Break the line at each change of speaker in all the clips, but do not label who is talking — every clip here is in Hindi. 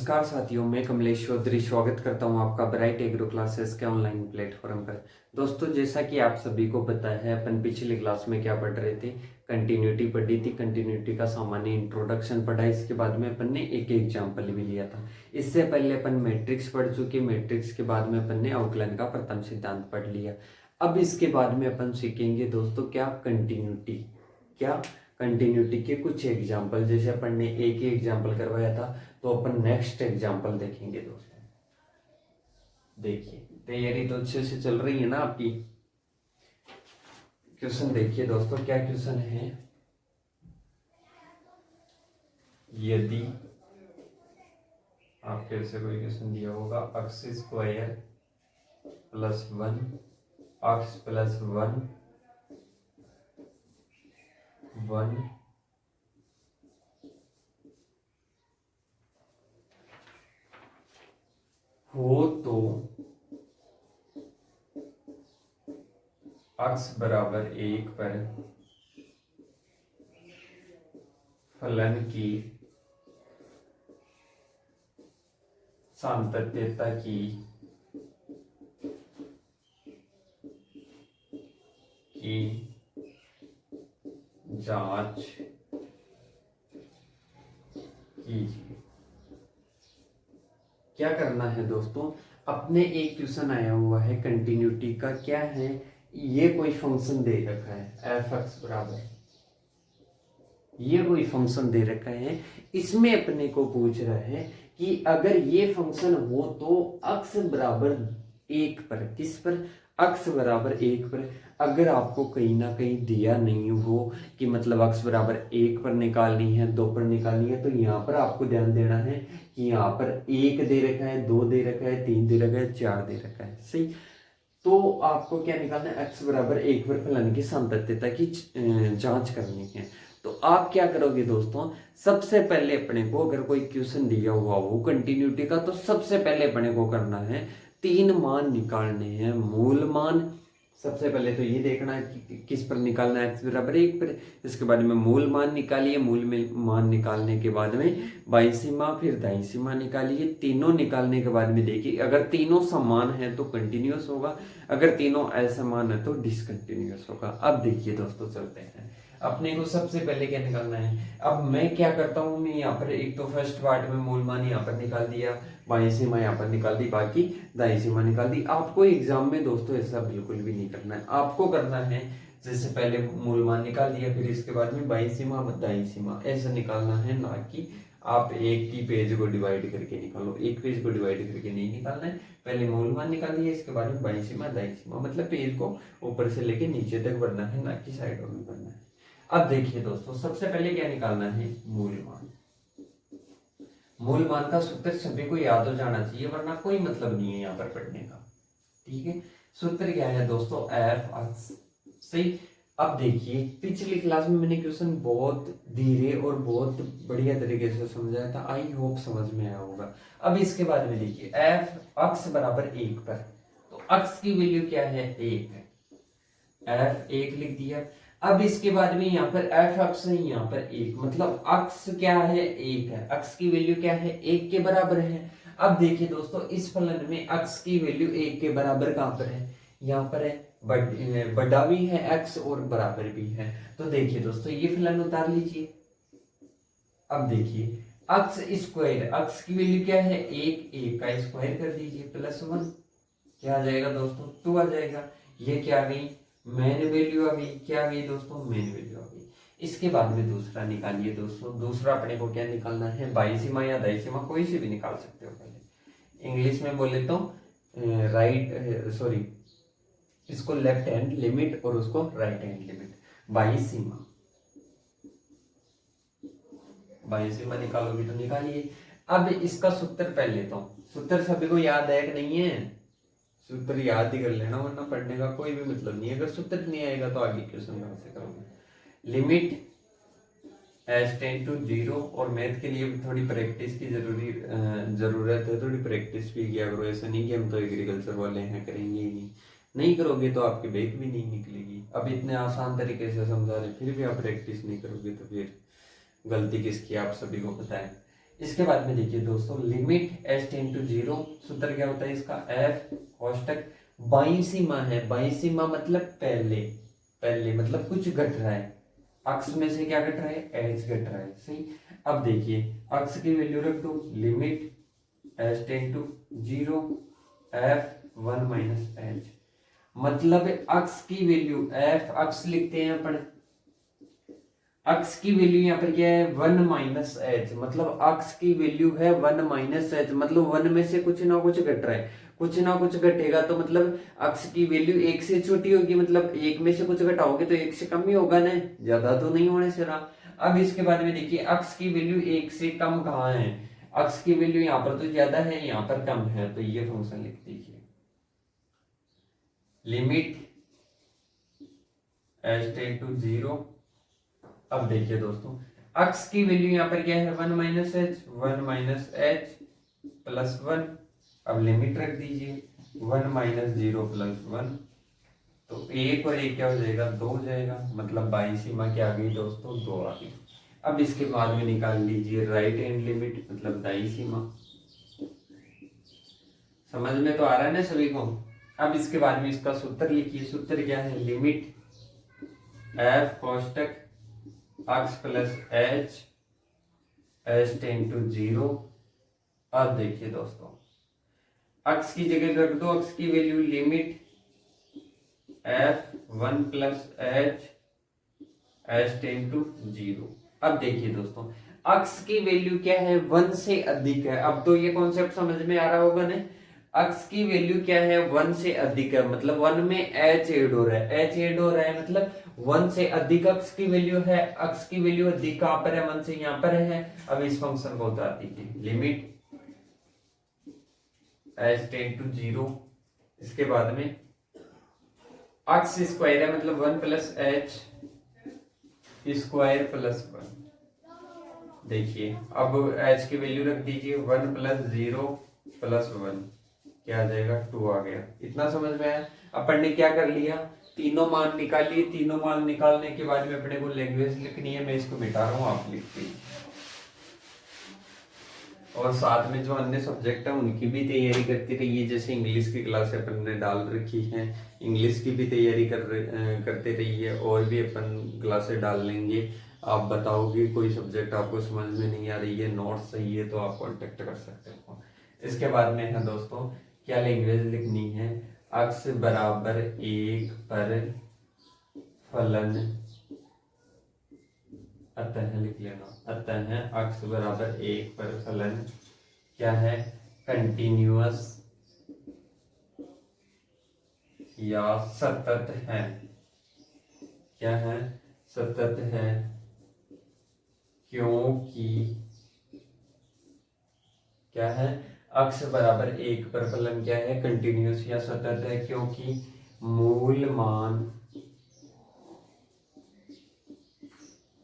नमस्कार साथियों, मैं कमलेश चौधरी स्वागत करता हूं आपका ब्राइट एग्रो क्लासेस के ऑनलाइन प्लेटफॉर्म पर। दोस्तों, जैसा कि आप सभी को पता है, अपन पिछली क्लास में क्या पढ़ रहे थे, कंटिन्यूटी पढ़ी थी। कंटिन्यूटी का सामान्य इंट्रोडक्शन पढ़ा, इसके बाद में अपन ने एक एग्जाम्पल भी लिया था। इससे पहले अपन मैट्रिक्स पढ़ चुके। मैट्रिक्स के बाद में अपन ने आउटलाइन का प्रथम सिद्धांत पढ़ लिया। अब इसके बाद में अपन सीखेंगे दोस्तों क्या कंटिन्यूटी के कुछ एग्जाम्पल। जैसे अपन ने एक ही एग्जाम्पल करवाया था, तो अपन नेक्स्ट एग्जाम्पल देखेंगे दोस्तों। देखिए, तैयारी तो अच्छे से चल रही है ना आपकी। क्वेश्चन देखिए दोस्तों, क्या क्वेश्चन है। यदि आपके से कोई क्वेश्चन दिया होगा, x square plus 1 x plus 1 हो तो x बराबर 1 पर फलन की सातत्यता की जांच कीजिए। क्या करना है दोस्तों, अपने एक क्वेश्चन आया हुआ है कंटिन्यूटी का। क्या है, ये कोई फंक्शन दे रखा है एफ एक्स बराबर, ये कोई फंक्शन दे रखा है। इसमें अपने को पूछ रहा है कि अगर ये फंक्शन हो तो x बराबर 1 पर, किस पर, x बराबर 1 पर। अगर आपको कहीं ना कहीं दिया नहीं हो कि मतलब x बराबर 1 पर निकालनी है, 2 पर निकालनी है, तो यहाँ पर आपको ध्यान देना है कि यहाँ पर 1 दे रखा है, 2 दे रखा है, 3 दे रखा है, 4 दे रखा है। सही, तो आपको क्या निकालना है, x बराबर 1 पर फलन की सातत्यता की जांच करनी है। तो आप क्या करोगे दोस्तों, सबसे पहले अपने को अगर कोई क्वेश्चन दिया हुआ हो कंटिन्यूटी का, तो सबसे पहले अपने को करना है 3 मान निकालने हैं। मूल मान सबसे पहले तो ये देखना है कि किस पर निकालना है, x बराबर 1 पर। इसके बाद में मूल मान निकालिए। मूल में मान निकालने के बाद में बाईं सीमा, फिर दाईं सीमा निकालिए। तीनों निकालने के बाद में देखिए, अगर तीनों समान है तो कंटिन्यूअस होगा, अगर तीनों असमान है तो डिसकंटिन्यूअस होगा। अब देखिए दोस्तों, चलते हैं। अपने को सबसे पहले क्या निकालना है। अब मैं क्या करता हूँ, मैं यहाँ पर एक तो फर्स्ट पार्ट में मूल मान यहाँ पर निकाल दिया, बाईं सीमा यहाँ पर निकाल दी, बाकी दाईं सीमा निकाल दी। आपको एग्जाम में दोस्तों ऐसा बिल्कुल भी नहीं करना है। आपको करना है जैसे पहले मूल मान निकाल दिया, फिर इसके बाद में बाईं सीमा दाईं सीमा ऐसा निकालना है, ना कि आप एक ही पेज को डिवाइड करके निकालो। एक पेज को डिवाइड करके नहीं निकालना है। पहले मूल मान निकाल दिया, इसके बाद में बाईं सीमा दाईं सीमा, मतलब पेज को ऊपर से लेके नीचे तक बढ़ना है, ना कि साइडों में बढ़ना है। अब देखिए दोस्तों, सबसे पहले क्या निकालना है, मूल मान। मूल मान का सूत्र सभी को याद हो जाना चाहिए, वरना कोई मतलब नहीं है यहाँ पर पढ़ने का। ठीक है, सूत्र क्या है दोस्तों, एफ एक्स। सही। अब देखिए, पिछली क्लास में मैंने क्वेश्चन बहुत धीरे और बहुत बढ़िया तरीके से समझाया था, आई होप समझ में आया होगा। अब इसके बाद में देखिए, एफ एक्स बराबर 1 पर, तो एक्स की वैल्यू क्या है, 1 है। एफ 1 लिख दिया। अब इसके बाद में यहाँ पर एफ एक्स है, यहाँ पर 1, मतलब एक्स क्या है, 1 है। एक्स की वैल्यू क्या है, 1 के बराबर है। अब देखिए दोस्तों, इस फलन में एक्स की वैल्यू 1 के बराबर कहां पर है, यहाँ पर है। बड़ा भी है एक्स और बराबर भी है। तो देखिए दोस्तों, ये फलन उतार लीजिए। अब देखिए, एक्स स्क्वायर, एक्स की वैल्यू क्या है, 1, 1 का स्क्वायर कर दीजिए, प्लस 1 क्या आ जाएगा दोस्तों, 2 आ जाएगा। ये क्या आ गई, मेन वैल्यू आ गई। क्या आ गई दोस्तों, मेन वैल्यू आ गई। इसके बाद में दूसरा निकालिए दोस्तों। दूसरा अपने को क्या निकालना है, बाईं सीमा या दाईं सीमा, कोई से भी निकाल सकते हो। पहले इंग्लिश में बोले तो इसको लेफ्ट हैंड लिमिट और उसको राइट हैंड लिमिट। बाईं सीमा, बाईं सीमा निकालोगे तो निकालिए। अब इसका सूत्र पहले लेता हूं। सूत्र सभी को याद है कि नहीं है, सूत्र याद ही कर लेना, वरना पढ़ने का कोई भी मतलब नहीं है। अगर सूत्र नहीं आएगा तो आगे क्वेश्चन कहां से करोगे। लिमिट एज टेंड टू 0, और मैथ के लिए थोड़ी प्रैक्टिस की जरूरत है। थोड़ी प्रैक्टिस भी किया करो। ऐसा नहीं कि हम तो एग्रीकल्चर वाले हैं, करेंगे ही नहीं। नहीं करोगे तो आपकी बैक भी नहीं निकलेगी। अब इतने आसान तरीके से समझा रहे, फिर भी आप प्रैक्टिस नहीं करोगे तो फिर गलती किसकी, आप सभी को पता है। इसके बाद में देखिए दोस्तों, limit s tend to zero, सूत्र क्या होता है इसका, एफ कोष्टक बाई सीमा है, बाई सीमा मतलब पहले, पहले मतलब कुछ घट रहा है, अक्ष में से क्या घट रहा है, एच घट रहा है, सही। अब देखिए अक्ष की वैल्यू रख दो, limit s tend to zero f one minus h, मतलब अक्ष की वैल्यू, एफ अक्ष लिखते हैं अपन, अक्स की वैल्यू यहाँ पर क्या है, वन माइनस एच, मतलब अक्स की वैल्यू है वन माइनस एच, मतलब वन में से कुछ ना कुछ घट रहा है, कुछ ना कुछ घटेगा तो मतलब अक्स की वैल्यू एक से छोटी होगी, मतलब एक में से कुछ घटाओगे तो एक से कम ही होगा ना, ज्यादा तो नहीं होने से रहा। अब इसके बाद में देखिए अक्स की वैल्यू एक से कम कहाँ है, अक्स की वैल्यू यहाँ पर तो ज्यादा है, यहाँ पर कम है, तो ये फंक्शन लिख दीजिए, limit H tend to zero. अब देखिए दोस्तों, अक्स की वैल्यू यहाँ पर क्या है, one minus H, one minus H plus one. अब लिमिट रख दीजिए, one minus zero plus one, तो एक और एक क्या हो जाएगा, दो हो जाएगा, मतलब बाई सीमा क्या आ गई दोस्तों, दो आ गई। अब इसके बाद में निकाल लीजिए राइट हैंड लिमिट, मतलब दाई सीमा। समझ में तो आ रहा है ना सभी को। अब इसके बाद में इसका सूत्र लिखिए, सूत्र क्या है, लिमिट एफ कोष्टक अक्स plus H H tend to zero. अब देखिए दोस्तों, अक्स की जगह रख दो अक्स की value, limit f one plus H H tend to zero. अब देखिए दोस्तों, अक्स की वैल्यू क्या है, वन से अधिक है। अब तो ये कॉन्सेप्ट समझ में आ रहा होगा ना, अक्स की वैल्यू क्या है, वन से अधिक है, मतलब वन में एच एड हो रहा है, एच एड हो रहा है मतलब वन से अधिक अक्स की वैल्यू है, अक्स की वैल्यू अधिक कहां पर है, वन से यहां पर है। अब इस फंक्शन को उतार दीजिए, limit H tend to zero. इसके बाद में अक्स स्क्वायर है, मतलब one plus h square plus one. देखिए अब एच की वैल्यू रख दीजिए, one plus zero plus one, क्या आ जाएगा, टू आ गया। इतना समझ में आया। अपन ने क्या कर लिया, तीनों मान निकाल लिए, तीनों मान निकालने के बाद में अपने को लैंग्वेज लिखनी है, मैं इसको मिटा रहा हूँ, आप लिख दीजिए। और साथ में जो अन्य सब्जेक्ट है उनकी भी तैयारी करती रहिए, जैसे इंग्लिश की क्लास अपन ने डाल रखी है, इंग्लिश की भी तैयारी करते रहिए, और भी अपन क्लासेस डाल लेंगे। आप बताओगे कोई सब्जेक्ट आपको समझ में नहीं आ रही है, नोट्स चाहिए, तो आप कॉन्टेक्ट कर सकते हो। इसके बाद में है दोस्तों, क्या लैंग्वेज लिखनी है, अक्स बराबर एक पर फलन, अतः लिख लेना, अतः अक्स बराबर एक पर फलन क्या है, कंटिन्यूअस या सतत है, क्या है, सतत है, क्योंकि क्या है, अक्स बराबर एक पर फलन क्या है, कंटिन्यूअस या सतत है, क्योंकि मूल मान,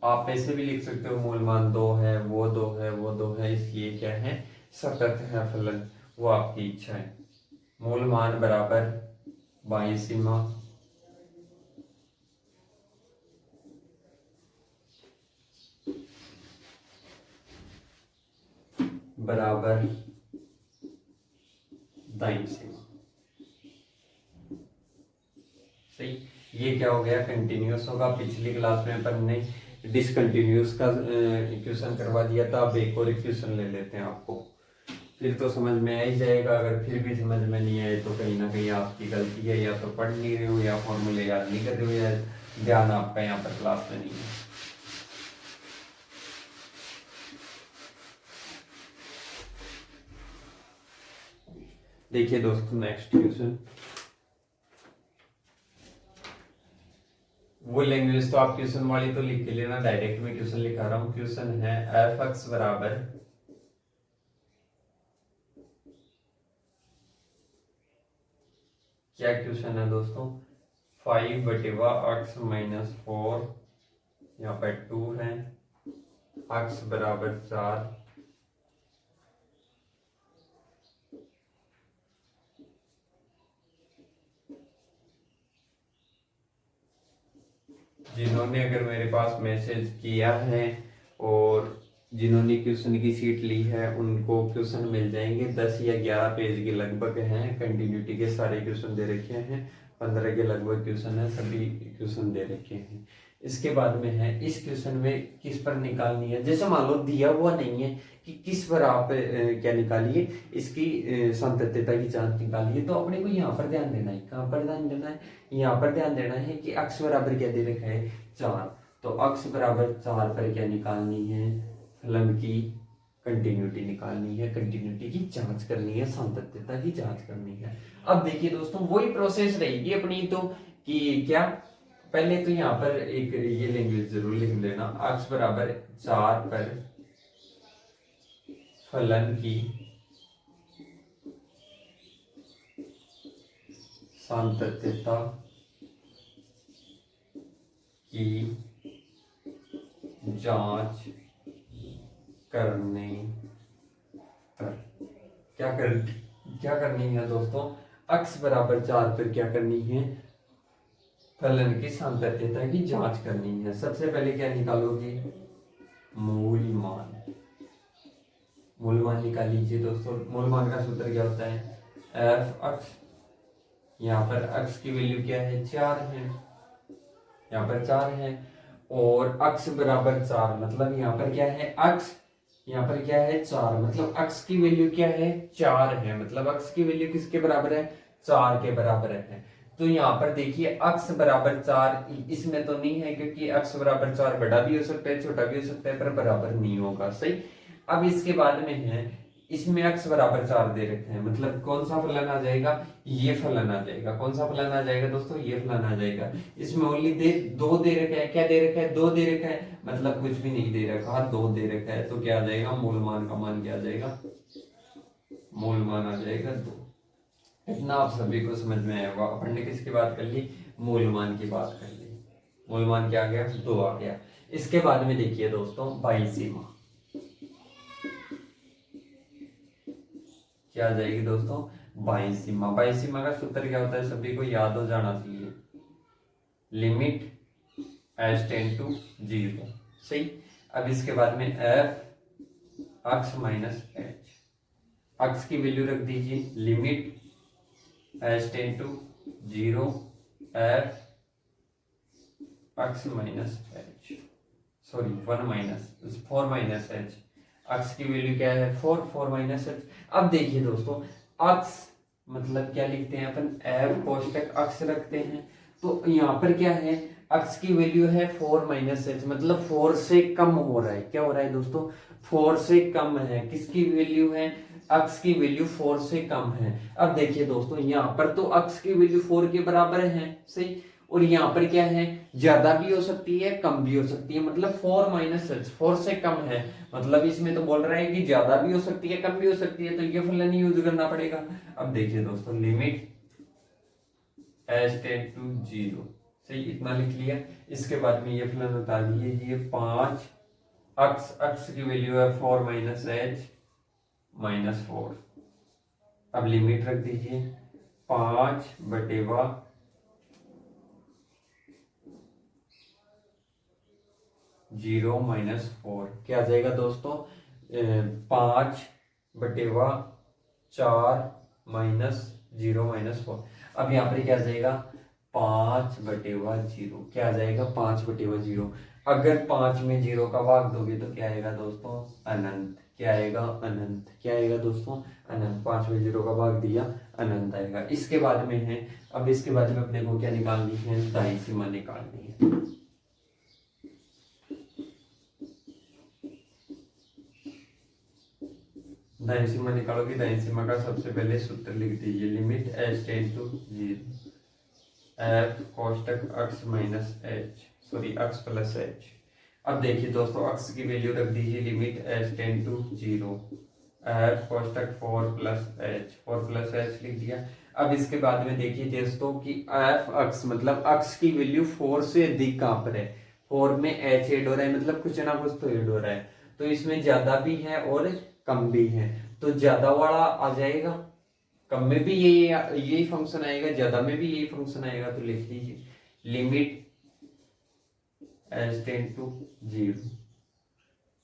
आप ऐसे भी लिख सकते हो, मूल मान दो है, वो दो है, वो दो है, इसलिए क्या है, सतत है फलन, वो आपकी इच्छा है। मूल मान बराबर बाई सीमा बराबर दाईं सीमा, सही। ये क्या हो गया, कंटिन्यूअस होगा। पिछली क्लास में अपन ने डिसकंटिन्यूअस का इक्वेशन करवा दिया था, अब एक और इक्वेशन ले लेते हैं, आपको फिर तो समझ में आ ही जाएगा। अगर फिर भी समझ में नहीं आए तो कहीं ना कहीं आपकी गलती है, या तो पढ़ नहीं रहे हो, या फॉर्मूले याद नहीं कर रहे हो, या ध्यान आपका यहाँ पर क्लास में नहीं है। देखिए दोस्तों, नेक्स्ट क्वेश्चन, वो लैंग्वेज तो आप क्वेश्चन वाली तो लिख के लेना, डायरेक्ट में क्वेश्चन लिखा रहा हूं। क्वेश्चन है एफ एक्स बराबर, क्या क्वेश्चन है दोस्तों, 5/x माइनस 4, यहाँ पर 2 है, x बराबर 4, जिन्होंने अगर मेरे पास मैसेज किया है और जिन्होंने क्वेश्चन की सीट ली है उनको क्वेश्चन मिल जाएंगे, 10 या 11 पेज के लगभग हैं। कंटिन्यूटी के सारे क्वेश्चन दे रखे हैं, 15 के लगभग क्वेश्चन है, सभी क्वेश्चन दे रखे हैं। इसके बाद में है इस क्वेश्चन में किस पर निकालनी है। जैसे मान लो दिया हुआ नहीं है कि किस पर आप क्या निकालिए, इसकी सातत्यता की जांच निकालिए, तो अपने को यहाँ पर ध्यान देना है। कहाँ पर ध्यान देना है? यहाँ पर ध्यान देना है कि अक्ष बराबर क्या दे रखा है, 4। तो अक्ष बराबर 4 पर क्या निकालनी है, फलन की कंटिन्यूटी निकालनी है, कंटिन्यूटी की जांच करनी है, सातत्यता की जांच करनी है। अब देखिए दोस्तों वही प्रोसेस रहेगी अपनी तो, कि क्या पहले तो यहाँ पर एक ये लैंग्वेज जरूर लिख लेना, अक्ष बराबर 4 पर फलन की सातत्यता की जांच करने पर क्या करनी है दोस्तों, अक्ष बराबर 4 पर क्या करनी है, फलन की सातत्यता की जांच करनी है। सबसे पहले क्या निकालोगे, मूल मान। मूल मान निकाल लीजिए दोस्तों। मूल मान का सूत्र क्या होता है, एफ अक्ष, यहाँ पर अक्ष की वैल्यू क्या है, 4 है, यहाँ पर 4 है, और अक्ष बराबर 4 मतलब यहाँ पर क्या है, अक्ष यहाँ पर क्या है, 4, मतलब अक्ष की वैल्यू क्या है, 4 है, मतलब अक्ष की वैल्यू किसके बराबर है, 4 के बराबर है। तो यहाँ पर देखिए अक्ष बराबर 4 इसमें तो नहीं है, क्योंकि अक्ष बराबर 4 बड़ा भी हो सकता है छोटा भी हो सकता है, पर बराबर नहीं होगा, सही। अब इसके बाद में है, इसमें अक्ष बराबर 4 दे रखे हैं, मतलब कौन सा फलन आ जाएगा, ये फलन आ जाएगा। कौन सा फलन आ जाएगा दोस्तों, ये फलन आ जाएगा। इसमें ओनली दो दे रखा है, क्या दे रखा है, 2 दे रखा है, मतलब कुछ भी नहीं दे रखा, 2 दे रखा है, तो क्या आ जाएगा, मूल मान का मान क्या आ जाएगा, मूल मान आ जाएगा 2। इतना आप सभी को समझ में आएगा। अपन ने किसकी बात कर ली, मूल मान की बात कर ली। मूल मान क्या आ गया, 2 आ गया। इसके बाद में देखिए दोस्तों बाह्य सीमा क्या आ जाएगी दोस्तों, बाह्य सीमा। बाह्य सीमा का सूत्र क्या होता है, सभी को याद हो जाना चाहिए, लिमिट एच टेंड टू 0, सही। अब इसके बाद में एफ अक्ष माइनस एच, अक्ष की वैल्यू रख दीजिए, limit H tend to 0 F अक्ष minus H, sorry 1 minus 4 minus H, अक्ष की वैल्यू क्या है, 4 माइनस एच। अब देखिए दोस्तों अक्ष मतलब क्या लिखते हैं अपन, एफ कोष्टक अक्ष रखते हैं, तो यहाँ पर क्या है, अक्ष की वैल्यू है 4 माइनस एच, मतलब 4 से कम हो रहा है। क्या हो रहा है दोस्तों, 4 से कम है। किसकी वैल्यू है, अक्ष की वैल्यू 4 से कम है। अब देखिए दोस्तों यहाँ पर तो अक्ष की वैल्यू 4 के बराबर है, सही, और यहाँ पर क्या है, ज्यादा भी हो सकती है कम भी हो सकती है, मतलब 4 माइनस एच 4 से कम है, मतलब इसमें तो बोल रहा है कि ज्यादा भी हो सकती है कम भी हो सकती है, तो ये फलन यूज करना पड़ेगा। अब देखिए दोस्तों लिमिट एच टेंड टू 0, सही, इतना लिख लिया। इसके बाद में ये फलन बता दीजिए, 5 अक्ष की वैल्यू है 4 माइनस एच माइनस 4। अब लिमिट रख दीजिए 5/0 माइनस 4, क्या आ जाएगा दोस्तों, 5/4 माइनस 0 माइनस 4। अब यहाँ पर क्या आ जाएगा, 5/0, क्या आ जाएगा, 5/0। अगर 5 में 0 का भाग दोगे तो क्या आएगा दोस्तों, अनंत। क्या आएगा, अनंत। क्या आएगा दोस्तों, अनंत। 5 में 0 का भाग दिया, अनंत आएगा। इसके बाद में है, अब इसके बाद में अपने को क्या निकालनी है, दाईं सीमा निकालनी है। दाईं सीमा निकालोगे, दाईं सीमा का सबसे पहले सूत्र लिख दीजिए, limit H tend to 0 F कोष्टक अक्ष माइनस एच, सॉरी अक्ष प्लस एच। अब देखिए दोस्तों अक्ष की वैल्यू रख दीजिए, limit H tend to 0 F कोष्टक 4 प्लस एच लिख दिया। अब इसके बाद में देखिए दोस्तों कि एफ अक्ष मतलब अक्ष की वैल्यू 4 से अधिक कहां पर है, 4 में एच एड हो रहा है, मतलब कुछ ना कुछ तो एड हो रहा है, तो इसमें ज्यादा भी है और कम भी है, तो ज्यादा वाला आ जाएगा, कम में भी यही फंक्शन आएगा, ज्यादा में भी यही फंक्शन आएगा, तो लिख लीजिए लिमिट एच टेंड टू 0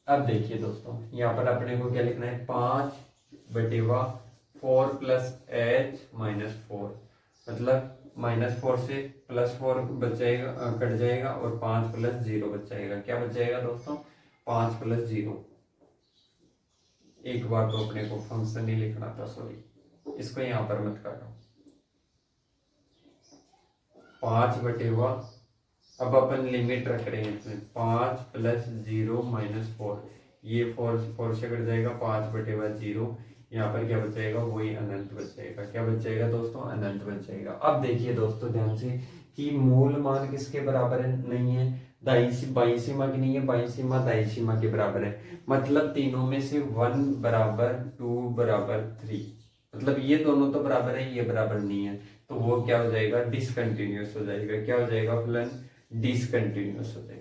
अब देखिए दोस्तों, यहाँ पर अपने को क्या लिखना है, 5/4 प्लस एच माइनस 4, मतलब -4 से +4 बच जाएगा, कट जाएगा, और 5 + 0 बच जाएगा। क्या बच जाएगा दोस्तों, 5 + 0। एक बार तो अपने को फंक्शन ही लिखना था, सॉरी, इसको यहाँ पर मत काटो। 5/, अब अपन लिमिट रख रहे हैं इसमें, 5 + 0 - 4, ये 4 से कट जाएगा, 5/0। यहाँ पर क्या बच जाएगा, वही अनंत बच जाएगा। क्या बच जाएगा दोस्तों, अनंत बच जाएगा। अब देखिए दोस्तों ध्यान से कि मूल मान किसके बराबर है, नहीं है, बाई सीमा की नहीं है, बाई सीमा दाई सीमा के बराबर है, मतलब तीनों में से 1 = 2 = 3, मतलब ये दोनों तो बराबर है, ये बराबर नहीं है, तो वो क्या हो जाएगा, डिसकंटिन्यूअस हो जाएगा। क्या हो जाएगा फलन, डिसकंटिन्यूअस हो जाएगा।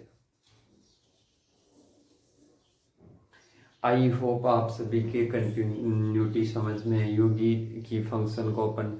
आई होप आप सभी के कंटिन्यूटी समझ में आई होगी कि फंक्शन को अपन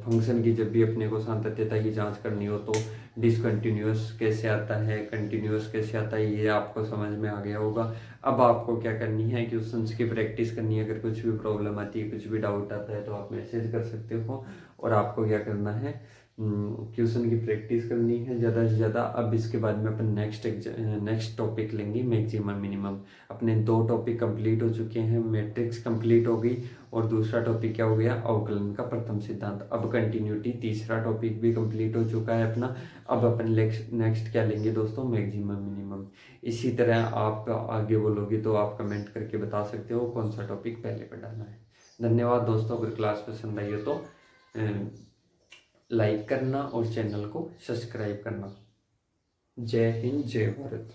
फंक्शन की जब भी अपने को सातत्यता की जांच करनी हो तो डिसकंटिन्यूअस कैसे आता है, कंटिन्यूअस कैसे आता है, ये आपको समझ में आ गया होगा। अब आपको क्या करनी है, क्वेश्चंस की प्रैक्टिस करनी है। अगर कुछ भी प्रॉब्लम आती है, कुछ भी डाउट आता है, तो आप मैसेज कर सकते हो। और आपको क्या करना है, क्वेश्चन की प्रैक्टिस करनी है ज़्यादा से ज़्यादा। अब इसके बाद में अपन नेक्स्ट टॉपिक लेंगे, मैक्सिमम मिनिमम। अपने 2 टॉपिक कंप्लीट हो चुके हैं, मैट्रिक्स कंप्लीट हो गई, और दूसरा टॉपिक क्या हो गया, अवकलन का प्रथम सिद्धांत। अब कंटिन्यूटी, तीसरा टॉपिक भी कंप्लीट हो चुका है अपना। अब अपन नेक्स्ट क्या लेंगे दोस्तों, मैक्सिमम मिनिमम। इसी तरह आप आगे बोलोगे तो आप कमेंट करके बता सकते हो कौन सा टॉपिक पहले पढ़ाना है। धन्यवाद दोस्तों। अगर क्लास पसंद आई हो तो लाइक करना और चैनल को सब्सक्राइब करना। जय हिंद, जय भारत।